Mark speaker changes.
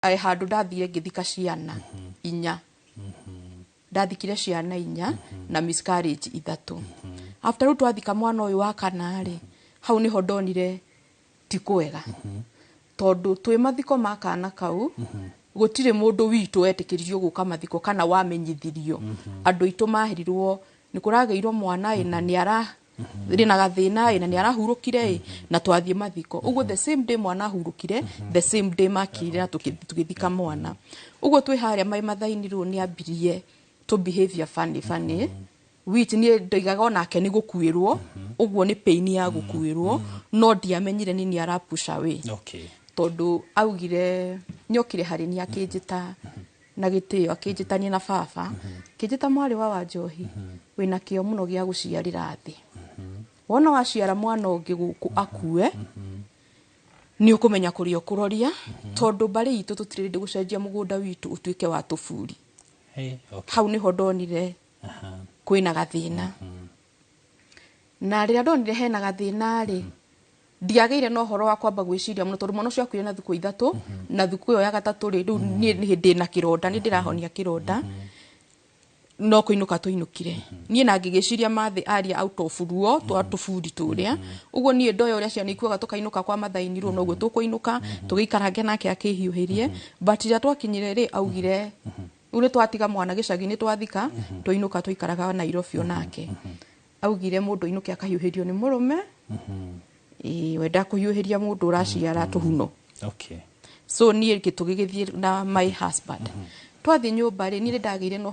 Speaker 1: ai handu ndathire ngithika ciana inya ndathikire ciana inya na miscarriage 3 after ru twathika mwana uyu wa kana ri hau niho ndonire ti kwega tondu twi mathiko makana kau gutire mundu witu etikiririo guka mathiko kana wamenyithirio andu itu mahirirwo nikurageirwo mwana ina ni ara rina gathina ina ni arahurukire na twathie mathiko uguo the same day mwana hurukire the same day makire na tukithika mwana uguo twi haria mai mathaini ru ni ambirie to behavior funny which ni ndoigaga onake ni gukuirwo uguo ni pain ya gukuirwo no ndiamenyire ni ara push away
Speaker 2: okay
Speaker 1: tondu augire nyokire hari ni akinjita na gitio akinjitania na baba kinjita mwari wa Wanjohi wina kio muno gia guciarira thi wona waciara mwana ungi guku akue ni ukumenya kuri okuroria tondu bari itu tutirinde gucenjia mugunda witu utuike wa tufuri
Speaker 2: okay
Speaker 1: hau niho ndonire kwina gathina na rira ndonire hena gathina ri ndiageire no horo wa kwamba gwiciria muno tondu mwana ucio akuire na thuku 3 na thuku yo ya gatatu ri ni hindi na kironda ni ndirahonia kironda no kuinuka tuinukire nie na ngigiciria mathi aria out of ruo twa tufuri turia uguo nie ndoyo uria ciana ikuaga tukainuka kwa mathaini ru no guo tukuinuka tugiikarange nake akihiuhirie but ira twakinyire ri augire uri twatiga mwana gicagi ni twathika tuinuka tuikaraga Nairobi onake augire mundu inuke akahiuhirio ni murume wenda kuhiuhiria mundu uraciara tuhuno
Speaker 2: okay
Speaker 1: so nie gitugigithie na my husband twathi nyumba ri ni ndageire no